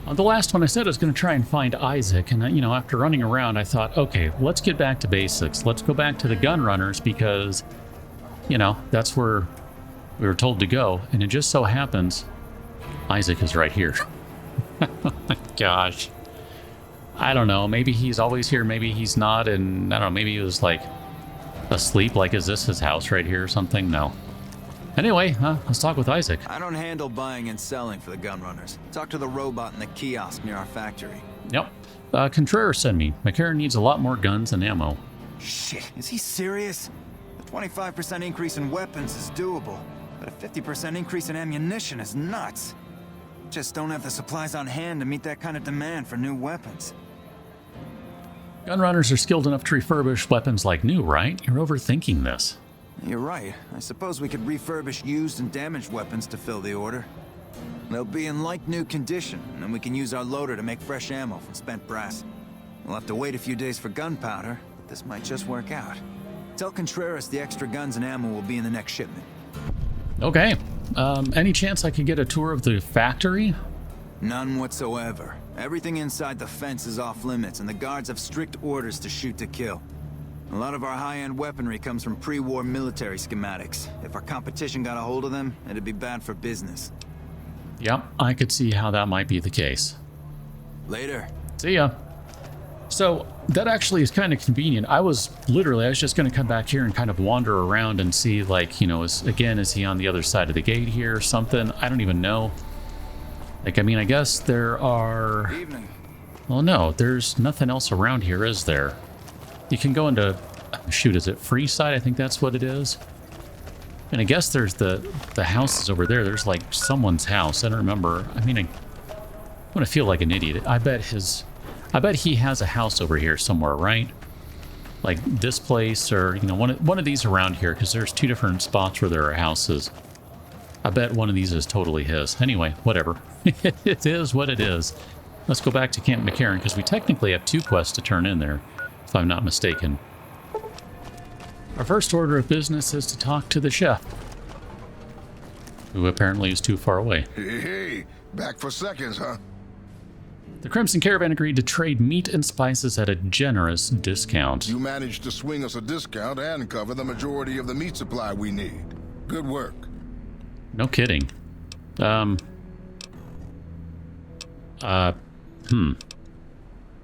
The last one I said I was going to try and find Isaac, and you know, after running around, I thought, okay, let's get back to basics. Let's go back to the gun runners because, you know, that's where we were told to go, and it just so happens Isaac is right here. Oh my gosh. I don't know. Maybe he's always here. Maybe he's not. And I don't know. Maybe he was like asleep. Like, is this his house right here or something? No. Anyway, let's talk with Isaac. I don't handle buying and selling for the gun runners. Talk to the robot in the kiosk near our factory. Yep. Contreras sent me. McCarran needs a lot more guns and ammo. Shit, is he serious? A 25% increase in weapons is doable, but a 50% increase in ammunition is nuts. Just don't have the supplies on hand to meet that kind of demand for new weapons. Gun runners are skilled enough to refurbish weapons like new, right? You're overthinking this. You're right. I suppose we could refurbish used and damaged weapons to fill the order. They'll be in like-new condition, and we can use our loader to make fresh ammo from spent brass. We'll have to wait a few days for gunpowder, but this might just work out. Tell Contreras the extra guns and ammo will be in the next shipment. Okay. Any chance I could get a tour of the factory? None whatsoever. Everything inside the fence is off limits, and the guards have strict orders to shoot to kill. A lot of our high-end weaponry comes from pre-war military schematics. If our competition got a hold of them, it'd be bad for business. Yep, I could see how that might be the case. Later. See ya. So, that actually is kind of convenient. I was just going to come back here and kind of wander around and see, like, you know, is he on the other side of the gate here or something? I don't even know. Like, I mean, I guess there are... Evening. Well, no, there's nothing else around here, is there? You can go into... Shoot, is it Freeside? I think that's what it is. And I guess there's the houses over there. There's, like, someone's house. I don't remember. I mean, I want to feel like an idiot. I bet he has a house over here somewhere, right? Like this place or, you know, one of these around here, because there's two different spots where there are houses. I bet one of these is totally his. Anyway, whatever. It is what it is. Let's go back to Camp McCarran, because we technically have 2 quests to turn in there, if I'm not mistaken. Our first order of business is to talk to the chef, who apparently is too far away. Hey, back for seconds, huh? The Crimson Caravan agreed to trade meat and spices at a generous discount. You managed to swing us a discount and cover the majority of the meat supply we need. Good work. No kidding.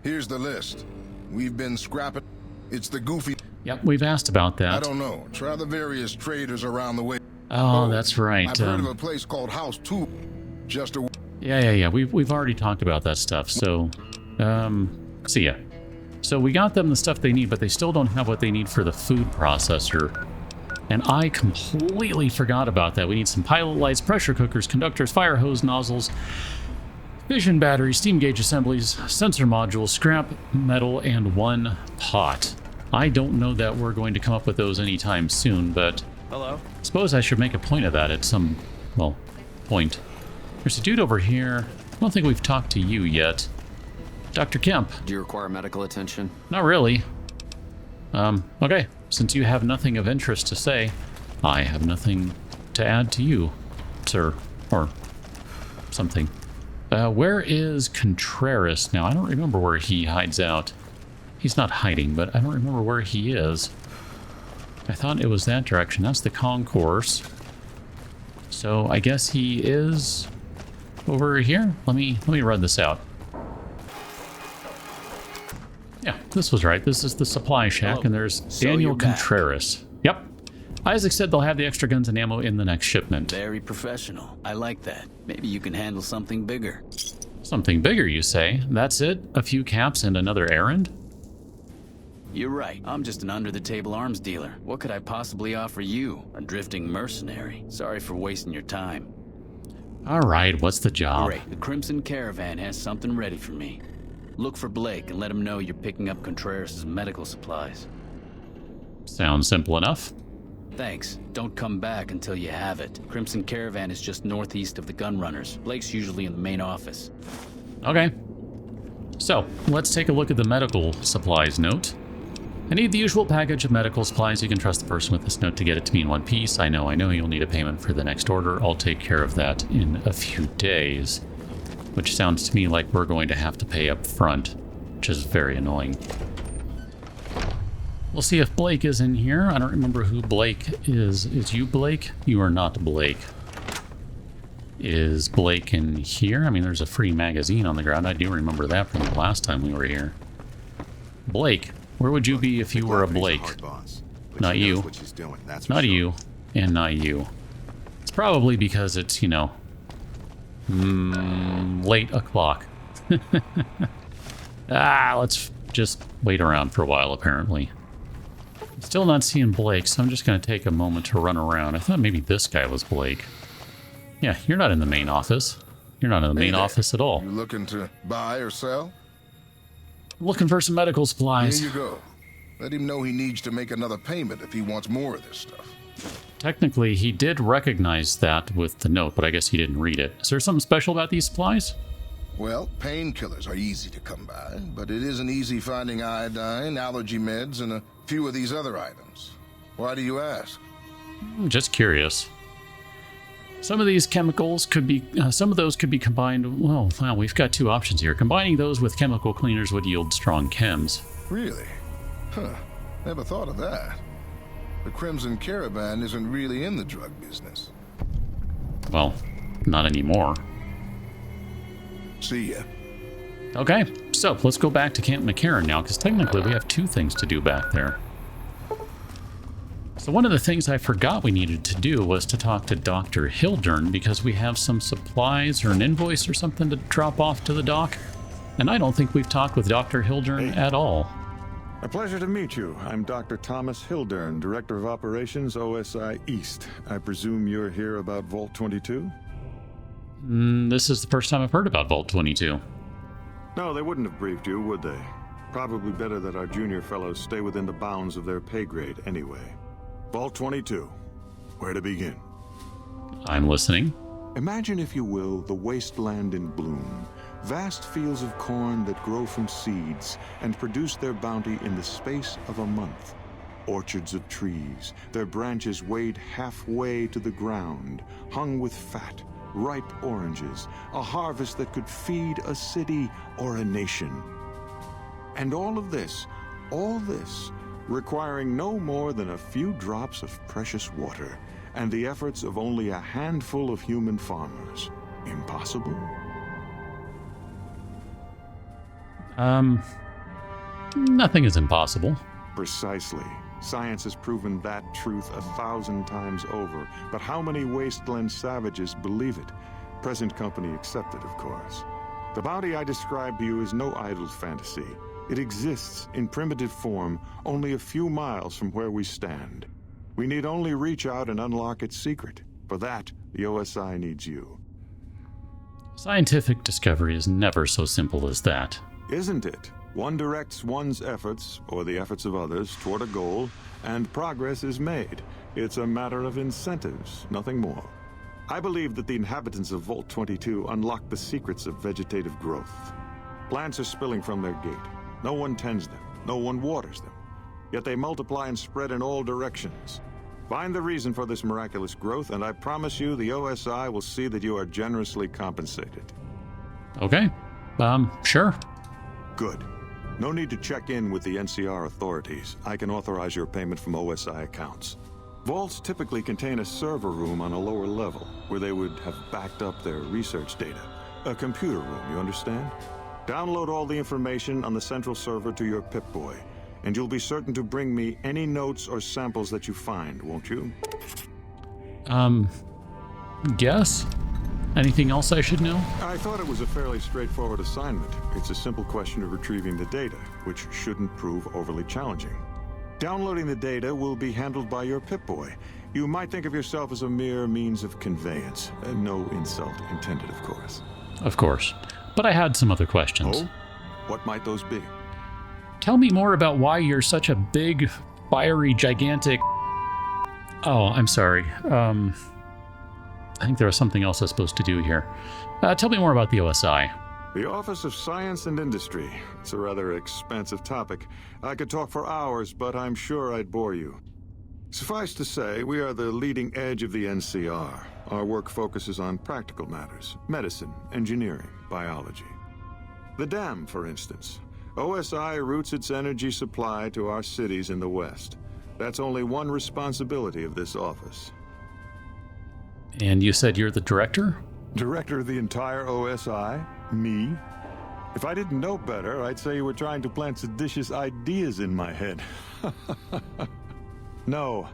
Here's the list. We've been scrapping. It's the goofy... Yep, we've asked about that. I don't know. Try the various traders around the way. Oh, that's right. I've heard of a place called House 2. Just a... Yeah. We've already talked about that stuff, so... see ya. So we got them the stuff they need, but they still don't have what they need for the food processor. And I completely forgot about that. We need some pilot lights, pressure cookers, conductors, fire hose nozzles, fission batteries, steam gauge assemblies, sensor modules, scrap metal, and 1 pot. I don't know that we're going to come up with those anytime soon, but... Hello? I suppose I should make a point of that at some, well, point. There's a dude over here. I don't think we've talked to you yet. Dr. Kemp. Do you require medical attention? Not really. Okay. Since you have nothing of interest to say, I have nothing to add to you, sir. Or something. Where is Contreras now? I don't remember where he hides out. He's not hiding, but I don't remember where he is. I thought it was that direction. That's the concourse. So I guess he is over here. Let me run this out. Yeah, this was right. This is the supply shack, and there's Daniel Contreras. Yep. Isaac said they'll have the extra guns and ammo in the next shipment. Very professional. I like that. Maybe you can handle something bigger. Something bigger, you say? That's it? A few caps and another errand? You're right. I'm just an under-the-table arms dealer. What could I possibly offer you? A drifting mercenary. Sorry for wasting your time. All right, what's the job? Great. The Crimson Caravan has something ready for me. Look for Blake and let him know you're picking up Contreras' medical supplies. Sounds simple enough. Thanks. Don't come back until you have it. Crimson Caravan is just northeast of the gun runners. Blake's usually in the main office. Okay. So, let's take a look at the medical supplies note. I need the usual package of medical supplies. You can trust the person with this note to get it to me in one piece. I know you'll need a payment for the next order. I'll take care of that in a few days. which sounds to me like we're going to have to pay up front, which is very annoying. We'll see if Blake is in here. I don't remember who Blake is. Is you Blake? You are not Blake. Is Blake in here? I mean, there's a free magazine on the ground. I do remember that from the last time we were here. Blake, where would you be if you were a Blake? Not you. Not you. And not you. It's probably because it's, you know, late o'clock. Let's just wait around for a while, apparently. Still not seeing Blake, so I'm just going to take a moment to run around. I thought maybe this guy was Blake. Yeah, you're not in the main office. You're not in the main office at all. You looking to buy or sell? Looking for some medical supplies. Here you go. Let him know he needs to make another payment if he wants more of this stuff. Technically, he did recognize that with the note, but I guess he didn't read it. Is there something special about these supplies? Well, painkillers are easy to come by, but it isn't easy finding iodine, allergy meds, and a few of these other items. Why do you ask? I'm just curious. Some of these chemicals could be, some of those could be combined. Well, we've got two options here. Combining those with chemical cleaners would yield strong chems. Really? Huh. Never thought of that. The Crimson Caravan isn't really in the drug business. Well, not anymore. See ya. Okay, so let's go back to Camp McCarran now, because technically we have two things to do back there. So one of the things I forgot we needed to do was to talk to Dr. Hildern, because we have some supplies or an invoice or something to drop off to the dock. And I don't think we've talked with Dr. Hildern at all. A pleasure to meet you. I'm Dr. Thomas Hildern, Director of Operations, OSI East. I presume you're here about Vault 22? This is the first time I've heard about Vault 22. No, they wouldn't have briefed you, would they? Probably better that our junior fellows stay within the bounds of their pay grade anyway. Vault 22. Where to begin? I'm listening. Imagine, if you will, the wasteland in bloom. Vast fields of corn that grow from seeds and produce their bounty in the space of a month. Orchards of trees, their branches weighed halfway to the ground, hung with fat, ripe oranges, a harvest that could feed a city or a nation. And all this, requiring no more than a few drops of precious water and the efforts of only a handful of human farmers. Impossible? Nothing is impossible. Precisely. Science has proven that truth 1,000 times over. But how many wasteland savages believe it? Present company accepted, of course. The bounty I described to you is no idle fantasy. It exists in primitive form only a few miles from where we stand. We need only reach out and unlock its secret. For that, the OSI needs you. Scientific discovery is never so simple as that. Isn't it? One directs one's efforts, or the efforts of others, toward a goal, and progress is made. It's a matter of incentives, nothing more. I believe that the inhabitants of Vault 22 unlock the secrets of vegetative growth. Plants are spilling from their gate. No one tends them. No one waters them. Yet they multiply and spread in all directions. Find the reason for this miraculous growth, and I promise you the OSI will see that you are generously compensated. Okay. Sure. Good. No need to check in with the NCR authorities. I can authorize your payment from OSI accounts. Vaults typically contain a server room on a lower level, where they would have backed up their research data. A computer room, you understand? Download all the information on the central server to your Pip-Boy, and you'll be certain to bring me any notes or samples that you find, won't you? Yes? Anything else I should know? I thought it was a fairly straightforward assignment. It's a simple question of retrieving the data, which shouldn't prove overly challenging. Downloading the data will be handled by your Pip-Boy. You might think of yourself as a mere means of conveyance. No insult intended, of course. Of course. But I had some other questions. Oh? What might those be? Tell me more about why you're such a big, fiery, gigantic... Oh, I'm sorry. I think there was something else I was supposed to do here. Tell me more about the OSI. The Office of Science and Industry. It's a rather expansive topic. I could talk for hours, but I'm sure I'd bore you. Suffice to say, we are the leading edge of the NCR. Our work focuses on practical matters, medicine, engineering. biology. The dam, for instance. OSI routes its energy supply to our cities in the West. That's only one responsibility of this office. And you said you're the director? Director of the entire OSI? Me? If I didn't know better, I'd say you were trying to plant seditious ideas in my head. No,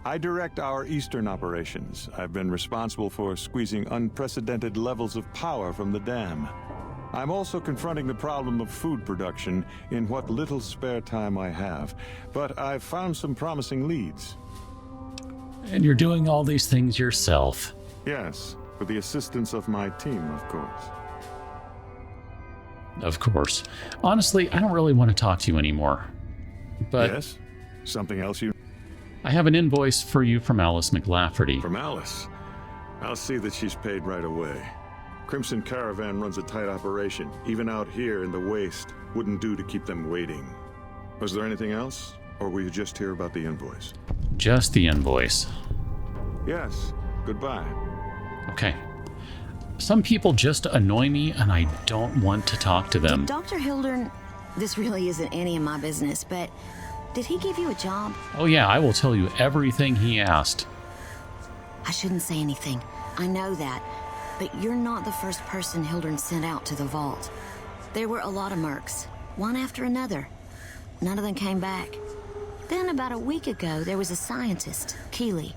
I direct our eastern operations. I've been responsible for squeezing unprecedented levels of power from the dam. I'm also confronting the problem of food production in what little spare time I have, but I've found some promising leads. And you're doing all these things yourself? Yes, with the assistance of my team, of course. Of course. Honestly, I don't really want to talk to you anymore. But yes? Something else you... I have an invoice for you from Alice McLafferty. From Alice? I'll see that she's paid right away. Crimson Caravan runs a tight operation. Even out here in the waste, wouldn't do to keep them waiting. Was there anything else? Or were you just here about the invoice? Just the invoice. Yes. Goodbye. Okay. Some people just annoy me, and I don't want to talk to them. Dr. Hildern, this really isn't any of my business, but did he give you a job? Oh yeah, I will tell you everything he asked. I shouldn't say anything. I know that. But you're not the first person Hildern sent out to the vault. There were a lot of mercs, one after another. None of them came back. Then about a week ago, there was a scientist, Keeley.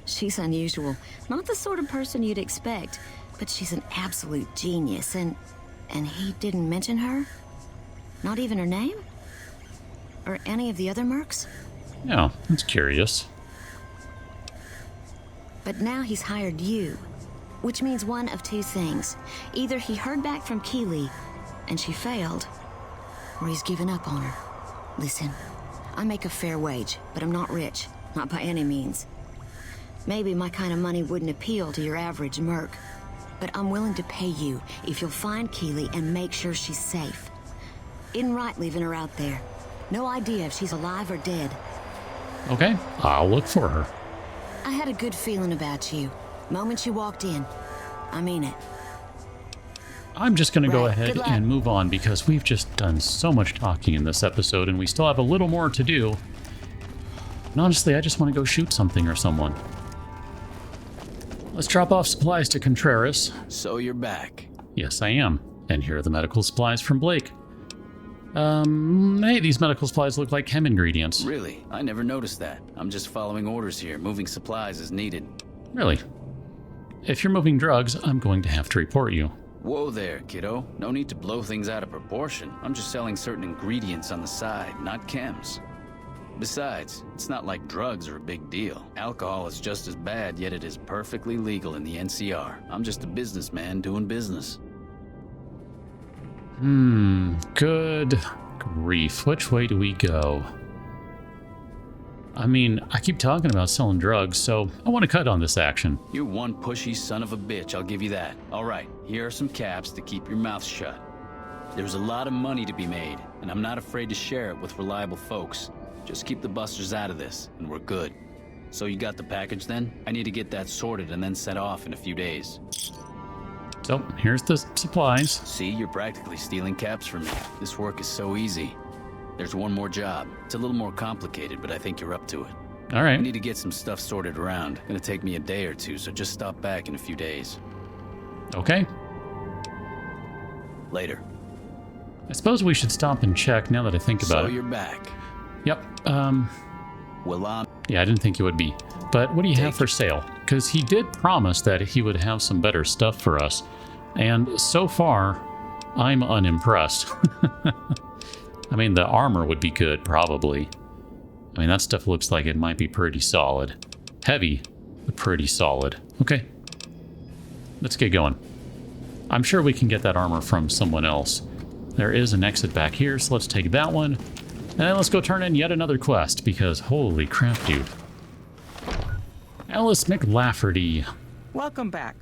She's unusual. Not the sort of person you'd expect, but she's an absolute genius, and he didn't mention her? Not even her name? Or any of the other mercs? No, that's curious. But now he's hired you, which means one of two things. Either he heard back from Keeley, and she failed, or he's given up on her. Listen, I make a fair wage, but I'm not rich, not by any means. Maybe my kind of money wouldn't appeal to your average merc, but I'm willing to pay you if you'll find Keeley and make sure she's safe. Isn't right leaving her out there. No idea if she's alive or dead. Okay, I'll look for her. I had a good feeling about you. Moment you walked in. I mean it. I'm just going to go Right, ahead good luck. and move on because we've just done so much talking in this episode and we still have a little more to do. And honestly, I just want to go shoot something or someone. Let's drop off supplies to Contreras. So you're back. Yes, I am. And here are the medical supplies from Blake. Hey, these medical supplies look like chem ingredients. Really? I never noticed that. I'm just following orders here, moving supplies as needed. Really? If you're moving drugs, I'm going to have to report you. Whoa there, kiddo. No need to blow things out of proportion. I'm just selling certain ingredients on the side, not chems. Besides, it's not like drugs are a big deal. Alcohol is just as bad, yet it is perfectly legal in the NCR. I'm just a businessman doing business. Good grief. Which way do we go? I mean, I keep talking about selling drugs, so I want to cut on this action. You're one pushy son of a bitch, I'll give you that. All right, here are some caps to keep your mouth shut. There's a lot of money to be made, and I'm not afraid to share it with reliable folks. Just keep the busters out of this, and we're good. So you got the package then? I need to get that sorted and then set off in a few days. So, here's the supplies. See, you're practically stealing caps from me. This work is so easy. There's one more job. It's a little more complicated, but I think you're up to it. All I right. need to get some stuff sorted around. Gonna take me a day or two, so just stop back in a few days. Okay. Later. I suppose we should stop and check now that I think about So it. you're back. Yep. Well, Yeah, I didn't think it would be. But what do you have for sale? Because he did promise that he would have some better stuff for us. And so far, I'm unimpressed. I mean, the armor would be good, probably. I mean, that stuff looks like it might be pretty solid. Heavy, but pretty solid. Okay. Let's get going. I'm sure we can get that armor from someone else. There is an exit back here, so let's take that one. And then let's go turn in yet another quest, because holy crap, dude. Alice McLafferty. Welcome back.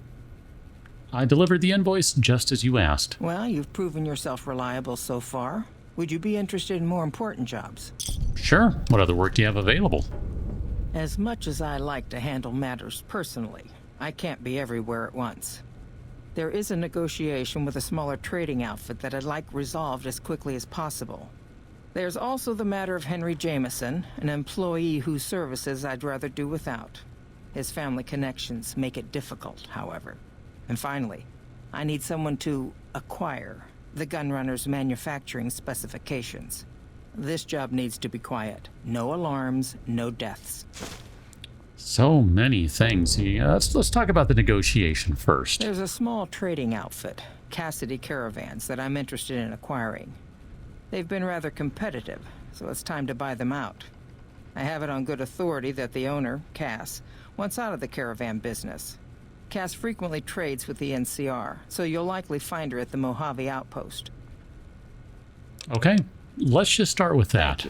I delivered the invoice just as you asked. Well, you've proven yourself reliable so far. Would you be interested in more important jobs? Sure. What other work do you have available? As much as I like to handle matters personally, I can't be everywhere at once. There is a negotiation with a smaller trading outfit that I'd like resolved as quickly as possible. There's also the matter of Henry Jameson, an employee whose services I'd rather do without. His family connections make it difficult, however. And finally, I need someone to acquire the gunrunner's manufacturing specifications. This job needs to be quiet. No alarms, no deaths. So many things. Yeah, let's talk about the negotiation first. There's a small trading outfit, Cassidy Caravans, that I'm interested in acquiring. They've been rather competitive, so it's time to buy them out. I have it on good authority that the owner, Cass, wants out of the caravan business. Cass frequently trades with the NCR, so you'll likely find her at the Mojave outpost. Okay, let's just start with that.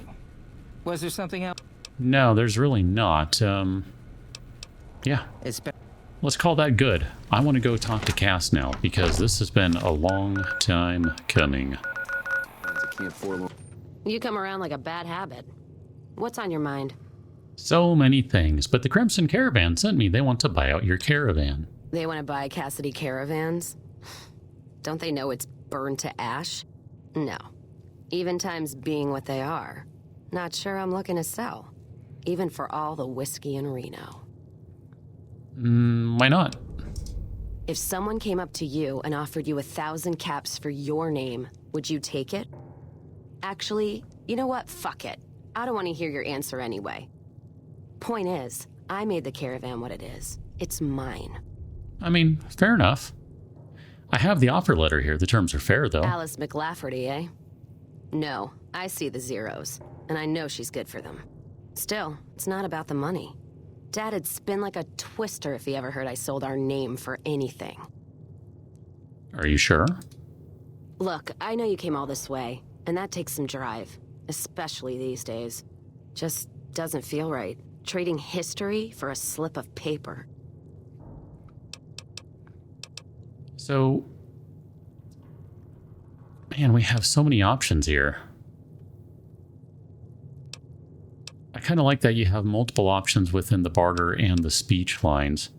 Was there something else? No, there's really not. Yeah. Let's call that good. I want to go talk to Cass now, because this has been a long time coming. You come around like a bad habit. What's on your mind? So many things, but the Crimson Caravan sent me. They want to buy out your caravan. They want to buy Cassidy Caravans? Don't they know it's burned to ash? No. Even times being what they are. Not sure I'm looking to sell. Even for all the whiskey in Reno. Why not? If someone came up to you and offered you 1,000 caps for your name, would you take it? Actually, you know what? Fuck it. I don't want to hear your answer anyway. Point is, I made the caravan what it is. It's mine. I mean, fair enough. I have the offer letter here. The terms are fair, though. Alice McLafferty, eh? No, I see the zeros, and I know she's good for them. Still, it's not about the money. Dad'd spin like a twister if he ever heard I sold our name for anything. Are you sure? Look, I know you came all this way, and that takes some drive, especially these days. Just doesn't feel right, trading history for a slip of paper. So, man, we have so many options here. I kind of like that you have multiple options within the barter and the speech lines.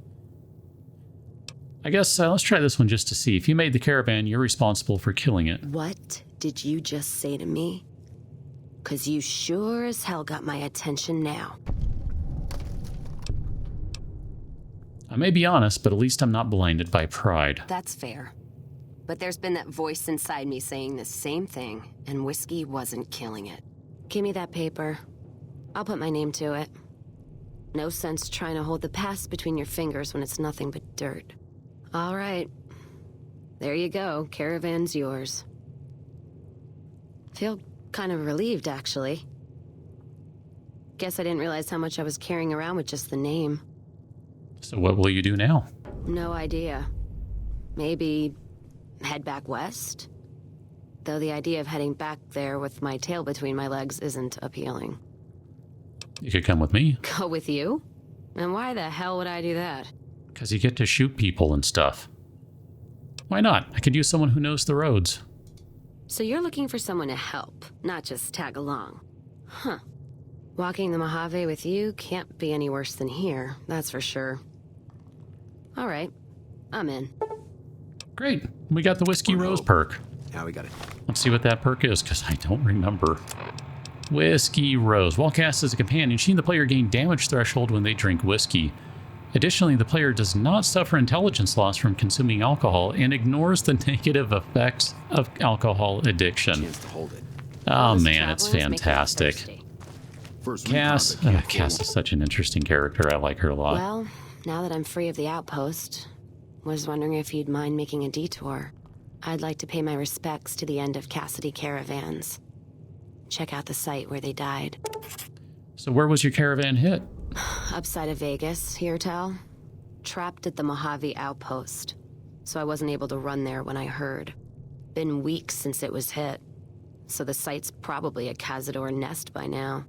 I guess let's try this one just to see. If you made the caravan, you're responsible for killing it. What did you just say to me? 'Cause you sure as hell got my attention now. I may be honest, but at least I'm not blinded by pride. That's fair. But there's been that voice inside me saying the same thing, and whiskey wasn't killing it. Give me that paper. I'll put my name to it. No sense trying to hold the past between your fingers when it's nothing but dirt. All right. There you go. Caravan's yours. Feel kind of relieved, actually. Guess I didn't realize how much I was carrying around with just the name. So what will you do now? No idea. Maybe head back west? Though the idea of heading back there with my tail between my legs isn't appealing. You could come with me. Go with you? And why the hell would I do that? Because you get to shoot people and stuff. Why not? I could use someone who knows the roads. So you're looking for someone to help, not just tag along. Huh. Walking the Mojave with you can't be any worse than here, that's for sure. All right, I'm in. Great. We got the Whiskey Rose perk. Now we got it. Let's see what that perk is, because I don't remember. Whiskey Rose. While cast as a companion, she and the player gain damage threshold when they drink whiskey. Additionally, the player does not suffer intelligence loss from consuming alcohol and ignores the negative effects of alcohol addiction. Chance to hold it. Oh man, it's fantastic. First Cass, Cass is such an interesting character. I like her a lot. Well, now that I'm free of the outpost, was wondering if you'd mind making a detour. I'd like to pay my respects to the end of Cassidy Caravans. Check out the site where they died. So where was your caravan hit? Upside of Vegas, here tell. Trapped at the Mojave outpost. So I wasn't able to run there when I heard. Been weeks since it was hit. So the site's probably a Cazador nest by now.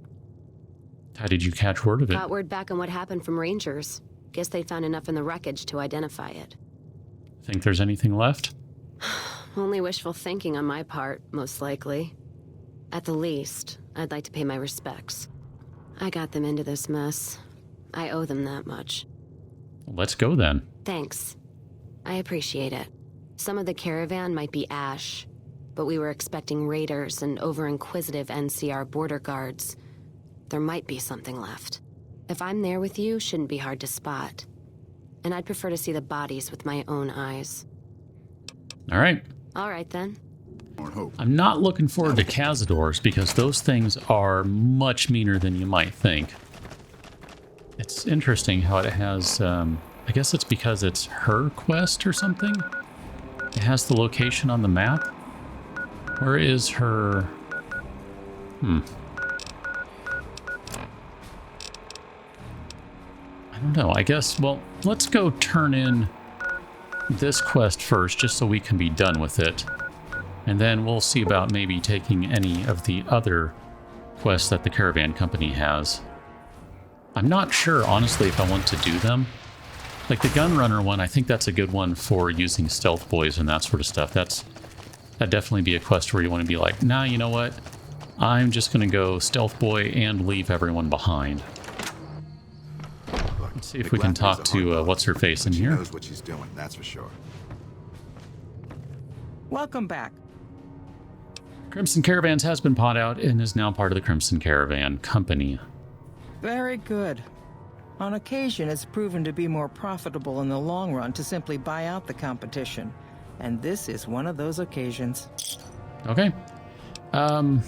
How did you catch word of it? Got word back on what happened from Rangers. Guess they found enough in the wreckage to identify it. Think there's anything left? Only wishful thinking on my part, most likely. At the least, I'd like to pay my respects. I got them into this mess. I owe them that much. Let's go then. Thanks. I appreciate it. Some of the caravan might be ash, but we were expecting raiders and over-inquisitive NCR border guards. There might be something left. If I'm there with you, shouldn't be hard to spot. And I'd prefer to see the bodies with my own eyes. All right. All right, then. I'm not looking forward to cazadors because those things are much meaner than you might think. It's interesting how it has, I guess it's because it's her quest or something. It has the location on the map. Where is her... I don't know. I guess, well, let's go turn in this quest first just so we can be done with it. And then we'll see about maybe taking any of the other quests that the caravan company has. I'm not sure, honestly, if I want to do them. Like the gun runner one, I think that's a good one for using stealth boys and that sort of stuff. That'd definitely be a quest where you want to be like, nah, you know what? I'm just going to go stealth boy and leave everyone behind. Let's see if we can talk to what's-her-face in here. She knows what she's doing, that's for sure. Welcome back. Crimson Caravans has been bought out and is now part of the Crimson Caravan Company. Very good. On occasion, it's proven to be more profitable in the long run to simply buy out the competition. And this is one of those occasions. Okay. Let's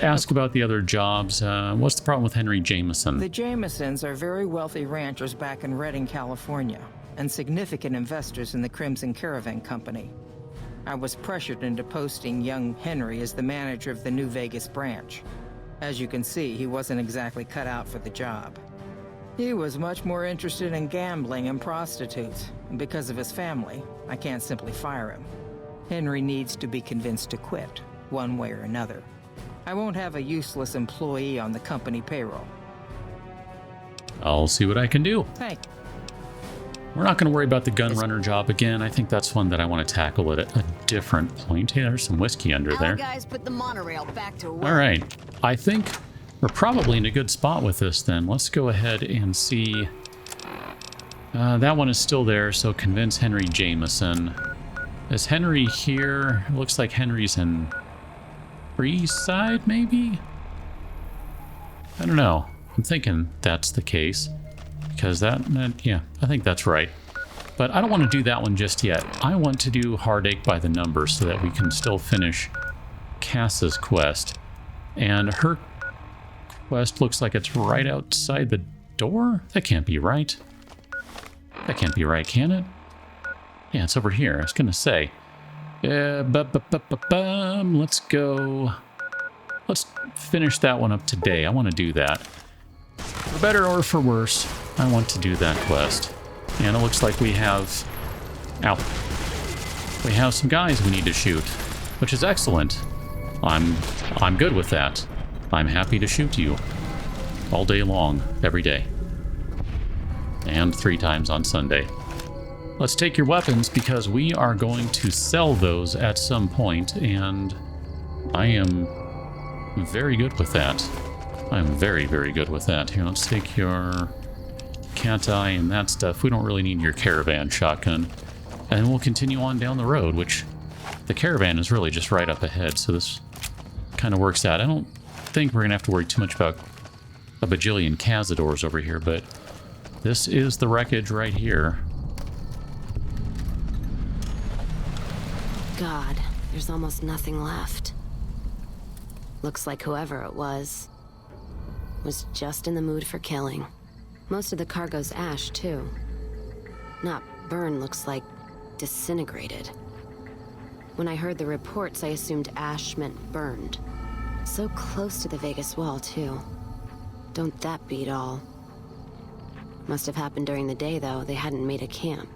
ask about the other jobs. What's the problem with Henry Jameson? The Jamesons are very wealthy ranchers back in Redding, California, and significant investors in the Crimson Caravan Company. I was pressured into posting young Henry as the manager of the New Vegas branch. As you can see, he wasn't exactly cut out for the job. He was much more interested in gambling and prostitutes, and because of his family, I can't simply fire him. Henry needs to be convinced to quit, one way or another. I won't have a useless employee on the company payroll. I'll see what I can do. Thank you. We're not going to worry about the gun runner job again. I think that's one that I want to tackle at a different point. Hey, there's some whiskey under there. Guys, put the monorail back to work. All right. I think we're probably in a good spot with this then. Let's go ahead and see. That one is still there, so convince Henry Jameson. Is Henry here? It looks like Henry's in Freeside, maybe? I don't know. I'm thinking that's the case. Because yeah, I think that's right. But I don't want to do that one just yet. I want to do Heartache by the Number so that we can still finish Cass's quest. And her quest looks like it's right outside the door? That can't be right. That can't be right, can it? Yeah, it's over here. I was going to say. Let's go. Let's finish that one up today. I want to do that. For better or for worse, I want to do that quest. And it looks like we have... Ow. We have some guys we need to shoot, which is excellent. I'm good with that. I'm happy to shoot you. All day long, every day. And 3 times on Sunday. Let's take your weapons because we are going to sell those at some point, and I am very good with that. I'm very, very good with that. Here, let's take your cat eye and that stuff. We don't really need your caravan shotgun. And we'll continue on down the road, which the caravan is really just right up ahead, so this kind of works out. I don't think we're going to have to worry too much about a bajillion cazadors over here, but this is the wreckage right here. God, there's almost nothing left. Looks like whoever it was just in the mood for killing. Most of the cargo's ash, too. Not burned, looks like disintegrated. When I heard the reports, I assumed ash meant burned. So close to the Vegas wall, too. Don't that beat all? Must have happened during the day, though. They hadn't made a camp.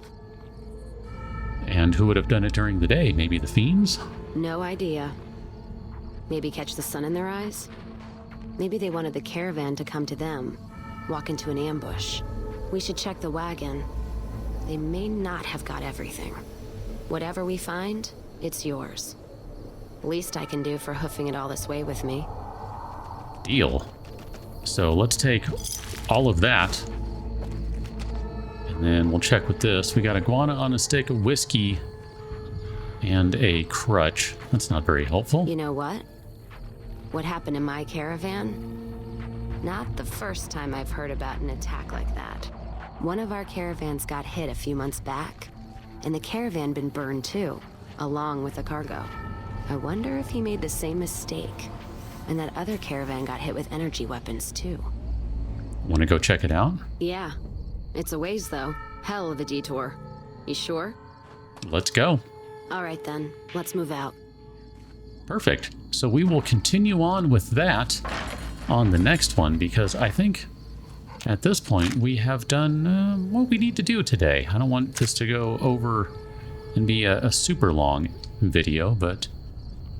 And who would have done it during the day? Maybe the fiends? No idea. Maybe catch the sun in their eyes? Maybe they wanted the caravan to come to them, walk into an ambush. We should check the wagon. They may not have got everything. Whatever we find, it's yours. Least I can do for hoofing it all this way with me. Deal. So let's take all of that. And And then we'll check with this. We got iguana on a stick, whiskey, and a crutch. That's not very helpful. You know what? What happened in my caravan? Not the first time I've heard about an attack like that. One of our caravans got hit a few months back, and the caravan been burned too, along with the cargo. I wonder if he made the same mistake, and that other caravan got hit with energy weapons too. Want to go check it out? Yeah. It's a ways though. Hell of a detour. You sure? Let's go. All right then, let's move out. Perfect. So we will continue on with that on the next one, because I think at this point we have done what we need to do today. I don't want this to go over and be a super long video, but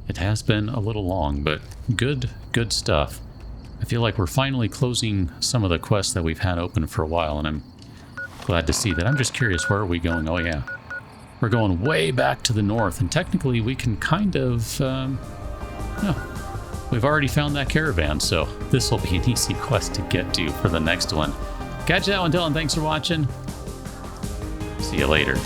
it has been a little long, but good stuff. I feel like we're finally closing some of the quests that we've had open for a while, and I'm glad to see that. I'm just curious, where are we going? Oh yeah, we're going way back to the north, and technically we can kind of we've already found that caravan, so this will be an easy quest to get to for the next one. Catch that one, Dylan. Thanks for watching. See you later.